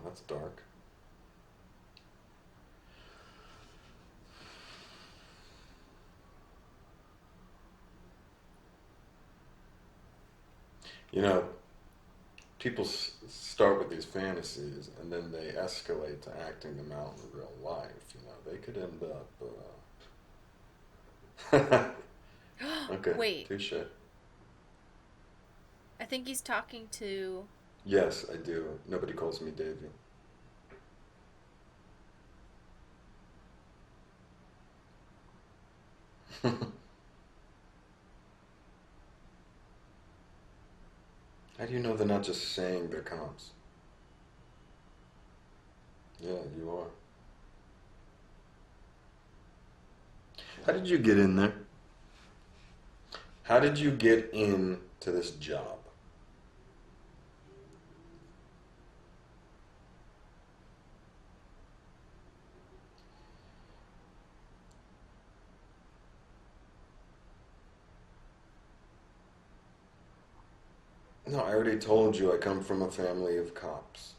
that's dark. You know, people start with these fantasies and then they escalate to acting them out in real life. You know, they could end up. Okay, Wait, touche. I think he's talking to. Yes, I do. Nobody calls me Davy. How do you know they're not just saying they're comps? Yeah, you are. How did you get in there? How did you get into this job? No, I already told you I come from a family of cops.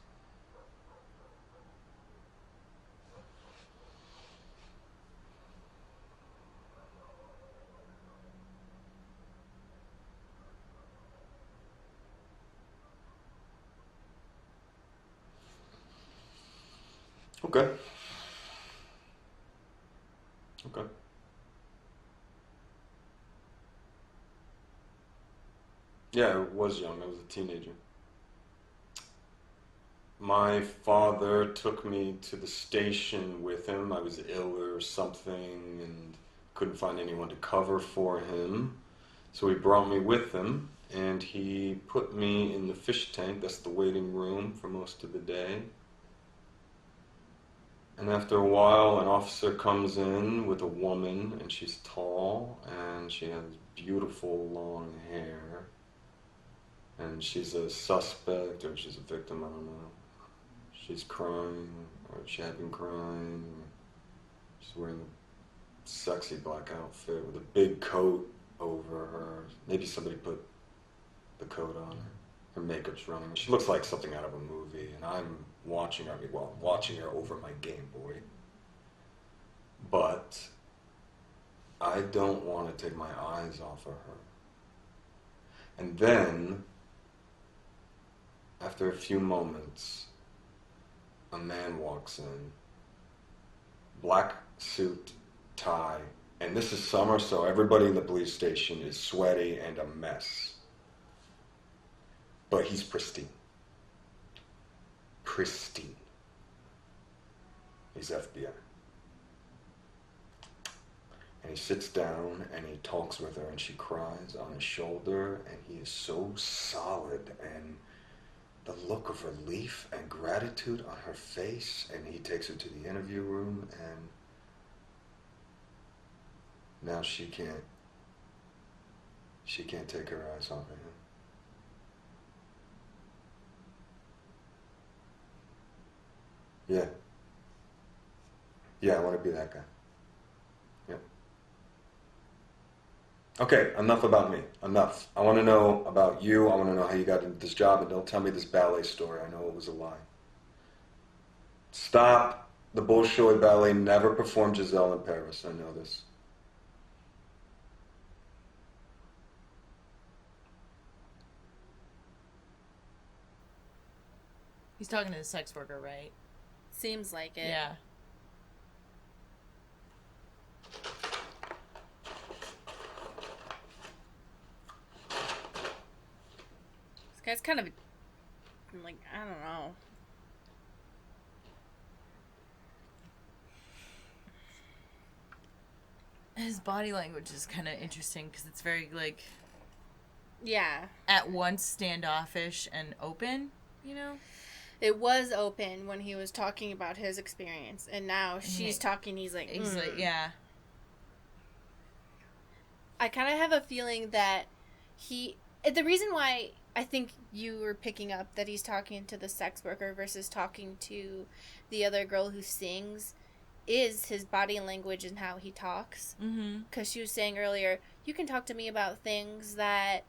Okay. Okay. Yeah, I was young. I was a teenager. My father took me to the station with him. I was ill or something and couldn't find anyone to cover for him. So he brought me with him and he put me in the fish tank. That's the waiting room for most of the day. And after a while, an officer comes in with a woman, and she's tall, and she has beautiful long hair. And she's a suspect, or she's a victim, I don't know. She's crying, or she had been crying. She's wearing a sexy black outfit with a big coat over her. Maybe somebody put the coat on her. Her makeup's running. She looks like something out of a movie, and I'm watching her. Well, I'm watching her over my Game Boy. But I don't want to take my eyes off of her. And then, after a few moments, a man walks in. Black suit, tie, and this is summer, so everybody in the police station is sweaty and a mess. But he's pristine. Pristine. He's FBI. And he sits down and he talks with her and she cries on his shoulder and he is so solid and the look of relief and gratitude on her face, and he takes her to the interview room and now she can't take her eyes off of him. Yeah. Yeah, I want to be that guy. Yeah. Okay, enough about me. Enough. I want to know about you. I want to know how you got into this job, and don't tell me this ballet story. I know it was a lie. Stop. The Bolshoi Ballet never performed Giselle in Paris. I know this. He's talking to the sex worker, right? Seems like it. Yeah. This guy's kind of like, I don't know. His body language is kind of interesting because it's very, like, Yeah. at once standoffish and open, you know? It was open when he was talking about his experience, and now she's talking, he's like, yeah. I kind of have a feeling that the reason why I think you were picking up that he's talking to the sex worker versus talking to the other girl who sings is his body language and how he talks. Because she was saying earlier, you can talk to me about things that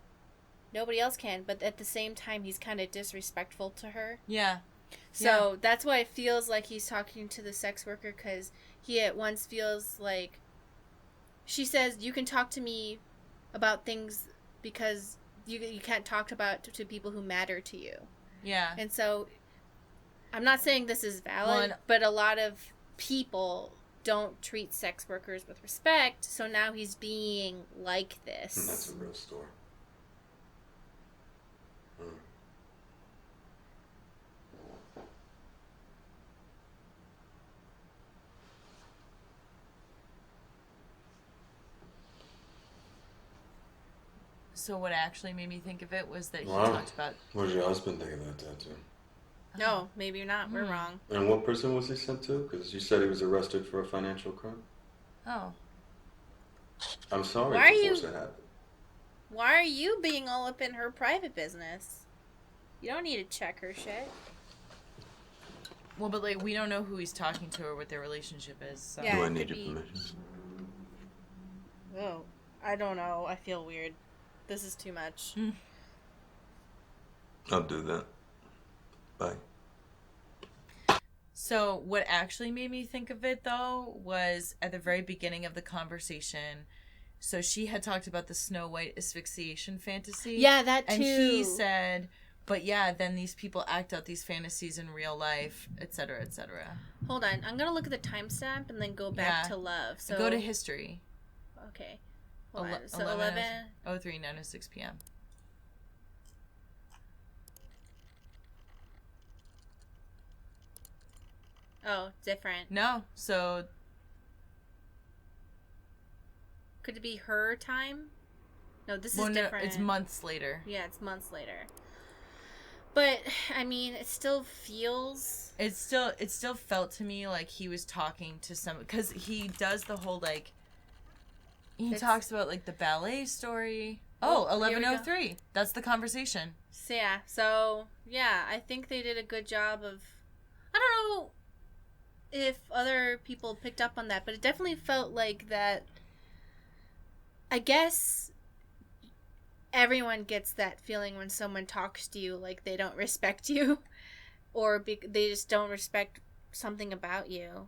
nobody else can, but at the same time, he's kind of disrespectful to her. Yeah. So that's why it feels like he's talking to the sex worker, because he at once feels like she says, you can talk to me about things because you can't talk about to people who matter to you. Yeah. And so I'm not saying this is valid, but a lot of people don't treat sex workers with respect, so now he's being like this. And that's a real story. So what actually made me think of it was that he talked about... What did your husband think of that tattoo? No, maybe not. We're wrong. And what prison was he sent to? Because you said he was arrested for a financial crime. Oh. I'm sorry to force it happen. Why are you being all up in her private business? You don't need to check her shit. Well, but like, we don't know who he's talking to or what their relationship is. So. Yeah, do I need your permission? Oh, I don't know. I feel weird. This is too much. I'll do that. Bye. So what actually made me think of it, though, was at the very beginning of the conversation. So she had talked about the Snow White asphyxiation fantasy. Yeah, that too. And he said, but yeah, then these people act out these fantasies in real life, etc., etc. Hold on. I'm going to look at the timestamp and then go back to love. So go to history. Okay. Hold on. So 11:03, 9:06 p.m. Oh, different. No, so... Could it be her time? No, this is different. It's months later. Yeah, it's months later. But, I mean, it still feels... It still felt to me like he was talking to someone... Because he does the whole, like... He talks about, like, the ballet story. Oh, 11:03. That's the conversation. So, yeah, I think they did a good job of... I don't know if other people picked up on that, but it definitely felt like that... I guess everyone gets that feeling when someone talks to you like they don't respect you, or they just don't respect something about you.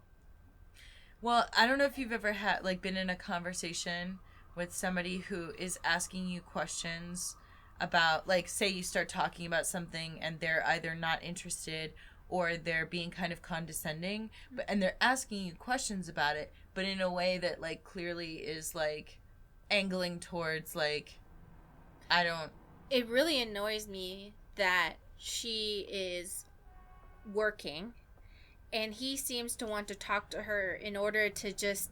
Well, I don't know if you've ever been in a conversation with somebody who is asking you questions about, like, say you start talking about something and they're either not interested or they're being kind of condescending, and they're asking you questions about it, but in a way that, like, clearly is, like, angling towards, like, I don't... It really annoys me that she is working and he seems to want to talk to her in order to just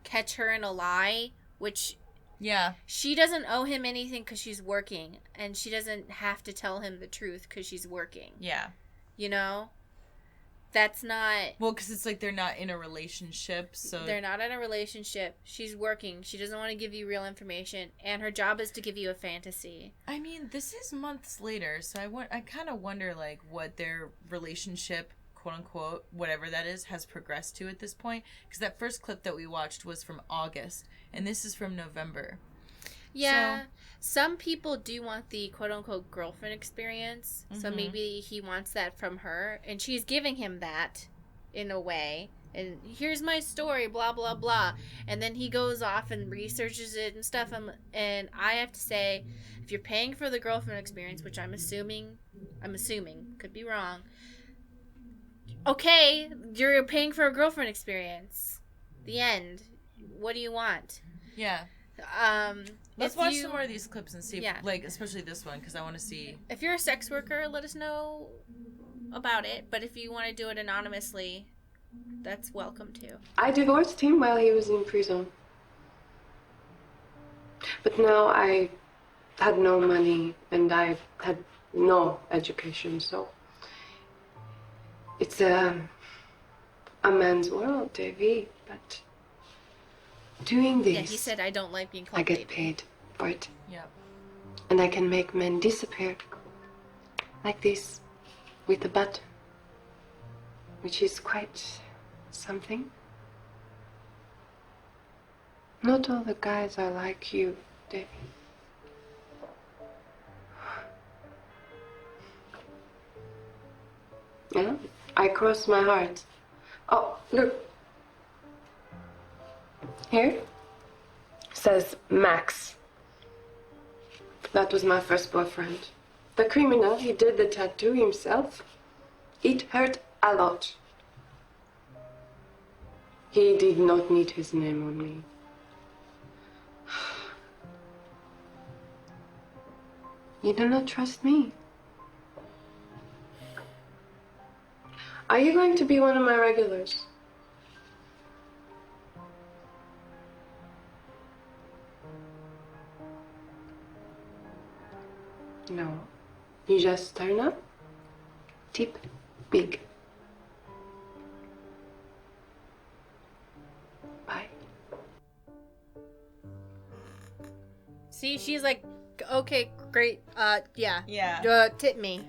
catch her in a lie, which... Yeah. She doesn't owe him anything because she's working, and she doesn't have to tell him the truth because she's working. Yeah. You know? That's not... Well, because it's like they're not in a relationship, so... They're not in a relationship. She's working. She doesn't want to give you real information, and her job is to give you a fantasy. I mean, this is months later, so I kind of wonder, like, what their relationship, quote-unquote, whatever that is, has progressed to at this point. Because that first clip that we watched was from August, and this is from November. Yeah. Some people do want the quote-unquote girlfriend experience, so maybe he wants that from her, and she's giving him that in a way. And here's my story, blah, blah, blah. And then he goes off and researches it and stuff. And I have to say, if you're paying for the girlfriend experience, which I'm assuming, could be wrong. Okay, you're paying for a girlfriend experience. The end. What do you want? Yeah. Let's watch some more of these clips and see, like, especially this one, because I want to see. If you're a sex worker, let us know about it. But if you want to do it anonymously, that's welcome too. I divorced him while he was in prison. But now I had no money and I had no education, so it's a man's world, Davy, but doing this... Yeah, he said I don't like being called I get baby. paid for it. Yep. And I can make men disappear. Like this, with a button. Which is quite something. Not all the guys are like you, Davy. Yeah, I cross my heart. Oh, look. Here says Max. That was my first boyfriend. The criminal, he did the tattoo himself. It hurt a lot. He did not need his name on me. You do not trust me. Are you going to be one of my regulars? No. You just turn up, tip big. Bye. See, she's like, okay, great. Yeah. Yeah. Tip me.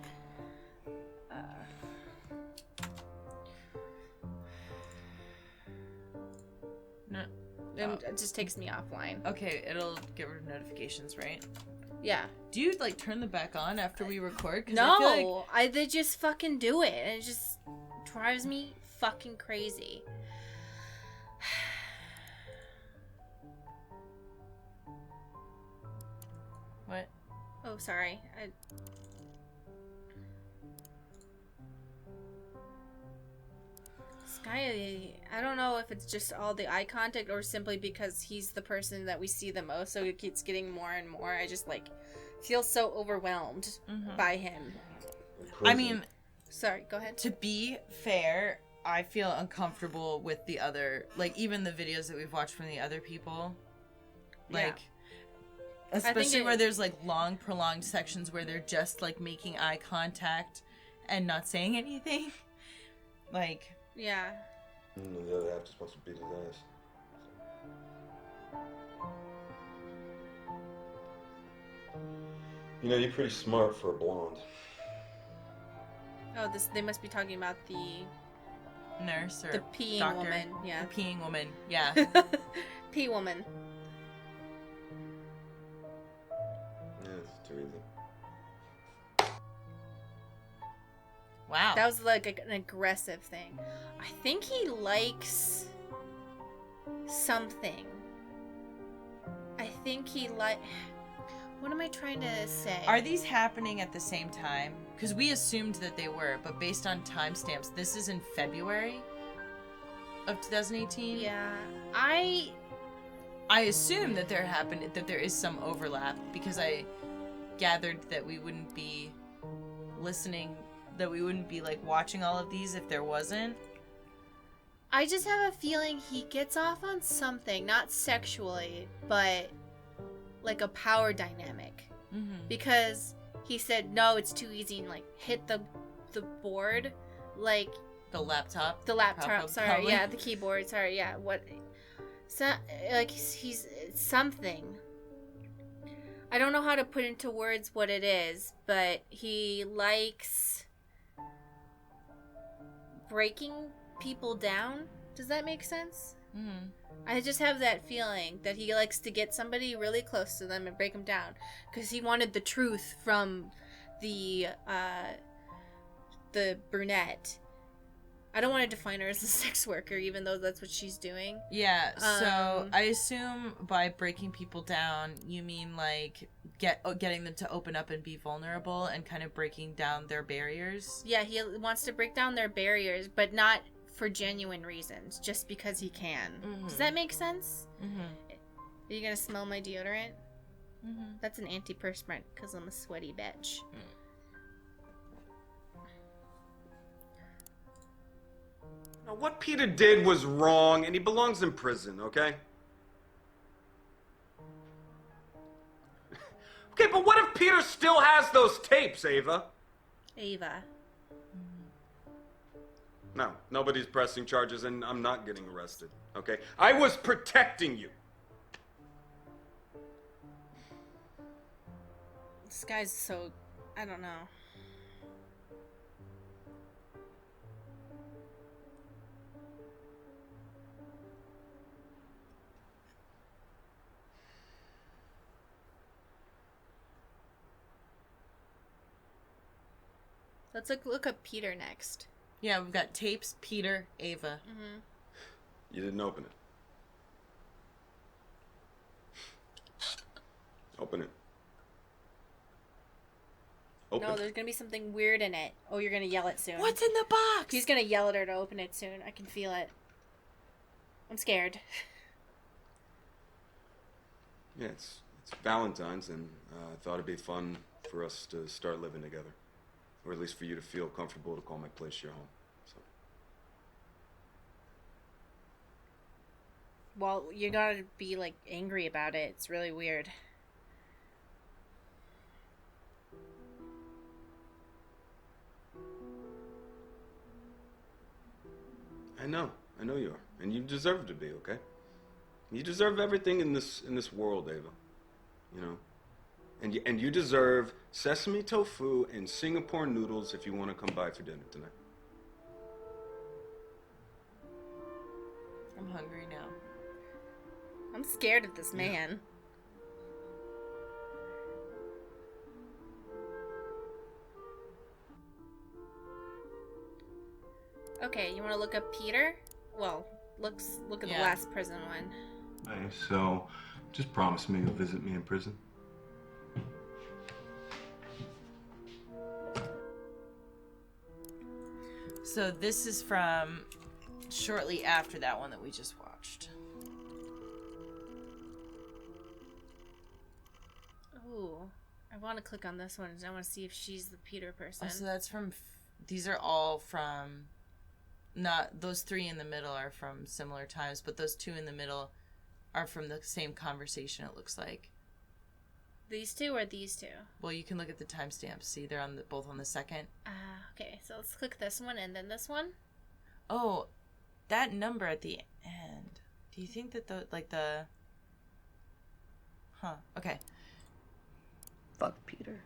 No. It just takes me offline. Okay, it'll get rid of notifications, right? Yeah. Do you like turn them back on after we record? 'Cause No, they just fucking do it, and it just drives me fucking crazy. What? Oh, sorry. Sky, I don't know if it's just all the eye contact or simply because he's the person that we see the most, so it keeps getting more and more. I just like feel so overwhelmed by him. I mean, sorry, go ahead. To be fair, I feel uncomfortable with the other, like even the videos that we've watched from the other people. Like, especially where there's like long, prolonged sections where they're just like making eye contact and not saying anything. Like, yeah. The other half is supposed to beat his ass. You know, you're pretty smart for a blonde. Oh, they must be talking about the nurse or the peeing doctor. woman. Yeah. The peeing woman. Yeah. Pee woman. Yeah, it's too easy. Wow. That was like an aggressive thing. I think he likes something. I think he What am I trying to say? Are these happening at the same time? Because we assumed that they were, but based on timestamps, this is in February of 2018. Yeah, I assume that there is some overlap because I gathered that we wouldn't be listening, that we wouldn't be like watching all of these if there wasn't. I just have a feeling he gets off on something, not sexually, but like a power dynamic. Because he said, no, it's too easy, and like hit the board, like the laptop, sorry, yeah, the keyboard, sorry, yeah, what, so like he's something. I don't know how to put into words what it is, but he likes breaking people down. Does that make sense? I just have that feeling that he likes to get somebody really close to them and break them down, because he wanted the truth from the brunette. I don't want to define her as a sex worker, even though that's what she's doing. Yeah, so I assume by breaking people down, you mean like getting them to open up and be vulnerable and kind of breaking down their barriers. Yeah, he wants to break down their barriers, but not for genuine reasons, just because he can. Does that make sense? Are you gonna smell my deodorant? That's an antiperspirant, because I'm a sweaty bitch. Now, what Peter did was wrong, and he belongs in prison, okay? Okay, but what if Peter still has those tapes, Ava? Ava. No, nobody's pressing charges, and I'm not getting arrested, okay? I was protecting you. This guy's so... I don't know. Let's look up Peter next. Yeah, we've got tapes, Peter, Ava. Mm-hmm. You didn't open it. Open it. Open No, it. there's gonna be something weird in it. Oh, you're gonna yell it soon. What's in the box? He's gonna yell at her to open it soon. I can feel it. I'm scared. Yeah, it's Valentine's, and I thought it'd be fun for us to start living together. Or at least for you to feel comfortable to call my place your home. So. Well, you gotta be, like, angry about it. It's really weird. I know you are, and you deserve to be, okay? You deserve everything in this world, Ava. You know, and you deserve sesame tofu and Singapore noodles if you want to come by for dinner tonight. I'm hungry now. I'm scared of this man. Okay, you want to look up Peter? Well, look at the last prison one. Hey, so just promise me you'll visit me in prison. So this is from shortly after that one that we just watched. Ooh, I want to click on this one. I want to see if she's the Peter person. Oh, so that's from... These are all from... Not... Those 3 in the middle are from similar times, but those 2 in the middle are from the same conversation, it looks like. These 2 or these 2? Well, you can look at the timestamps. See, they're on both on the second. Okay, so let's click this one and then this one. Oh, that number at the end. Do you think that the... Huh, okay. Fuck Peter.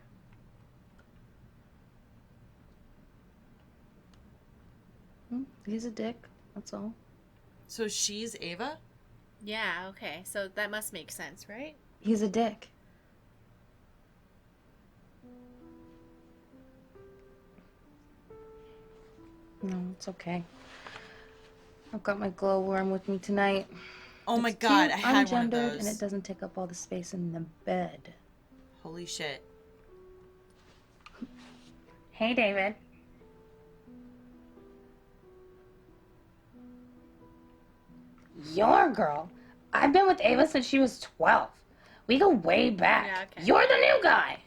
He's a dick, that's all. So she's Ava? Yeah, okay. So that must make sense, right? He's a dick. No, it's okay. I've got my glowworm with me tonight. Oh my It's god, too I had one of ungendered, those. and it doesn't take up all the space in the bed. Holy shit. Hey, David. Your girl. I've been with Ava since she was 12. We go way back. Yeah, okay. You're the new guy.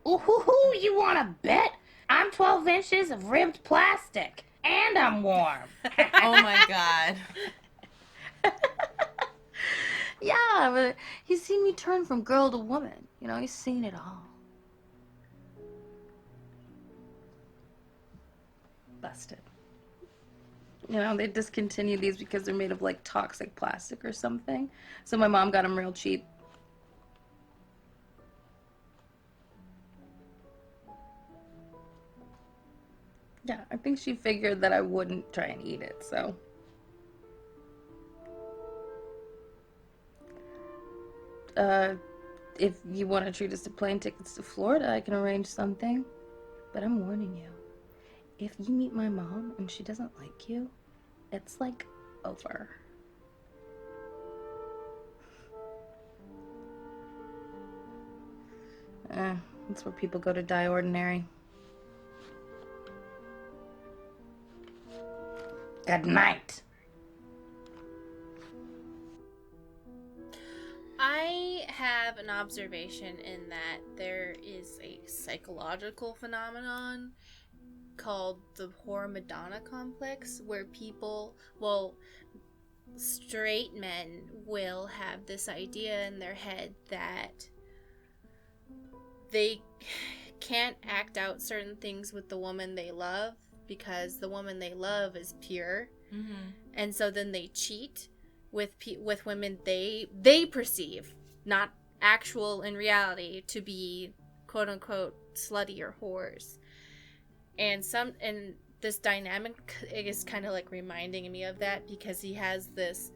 Ooh, you want to bet? I'm 12 inches of ribbed plastic, and I'm warm. Oh my god. Yeah, but he's seen me turn from girl to woman. You know, he's seen it all. Busted. You know, they discontinued these because they're made of, like, toxic plastic or something. So my mom got them real cheap. Yeah, I think she figured that I wouldn't try and eat it, so. If you want to treat us to plane tickets to Florida, I can arrange something. But I'm warning you. If you meet my mom and she doesn't like you, it's like over. That's where people go to die ordinary. Good night. I have an observation in that there is a psychological phenomenon called the whore Madonna complex, where people, well, straight men will have this idea in their head that they can't act out certain things with the woman they love because the woman they love is pure. Mm-hmm. And so then they cheat with women they perceive, not actual in reality, to be quote unquote slutty or whores. And this dynamic is kind of like reminding me of that, because he has this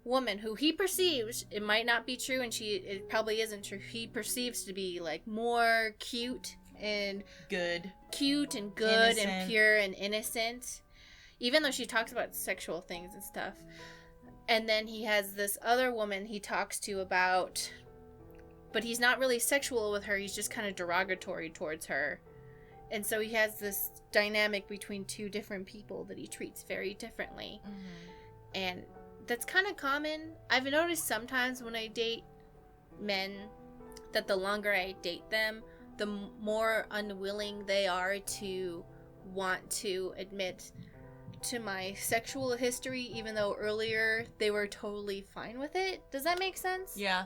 woman who he perceives, it might not be true, and it probably isn't true, he perceives to be like more cute and good innocent. And pure and innocent, even though she talks about sexual things and stuff. And then he has this other woman he talks to about, but he's not really sexual with her, he's just kind of derogatory towards her. And so he has this dynamic between two different people that he treats very differently. And that's kind of common. I've noticed sometimes when I date men that the longer I date them, the more unwilling they are to want to admit to my sexual history, even though earlier they were totally fine with it. Does that make sense? Yeah.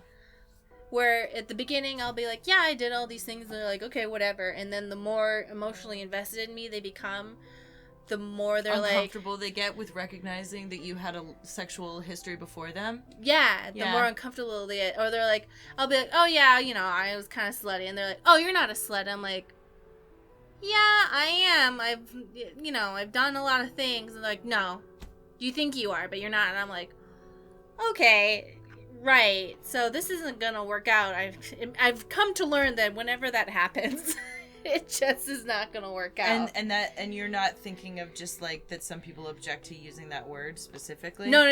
Where at the beginning I'll be like, yeah, I did all these things, and they're like, okay, whatever. And then the more emotionally invested in me they become, the more they're uncomfortable they get with recognizing that you had a sexual history before them. Yeah, the more uncomfortable they get. Or they're like, I'll be like, oh yeah, I was kind of slutty. And they're like, oh, you're not a slut. I'm like, yeah, I am. I've done a lot of things. And they're like, no, you think you are, but you're not. And I'm like, okay. Right, so this isn't gonna work out. I've come to learn that whenever that happens, it just is not gonna work out. And you're not thinking of just like that some people object to using that word specifically? No.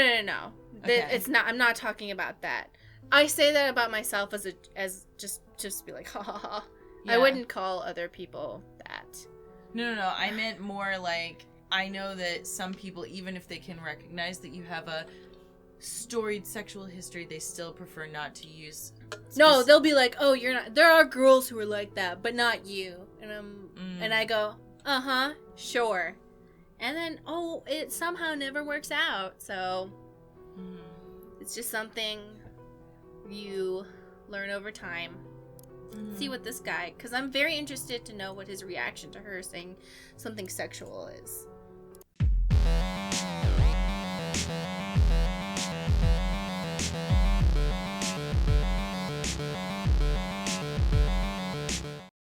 Okay. It's not. I'm not talking about that. I say that about myself as just be like, ha ha ha. Yeah. I wouldn't call other people that. No. I meant more like, I know that some people, even if they can recognize that you have a storied sexual history, they still prefer not to use no, they'll be like, oh, you're not, there are girls who are like that, but not you. And I go, sure. And then it somehow never works out. So it's just something you learn over time. See what this guy, because I'm very interested to know what his reaction to her saying something sexual is.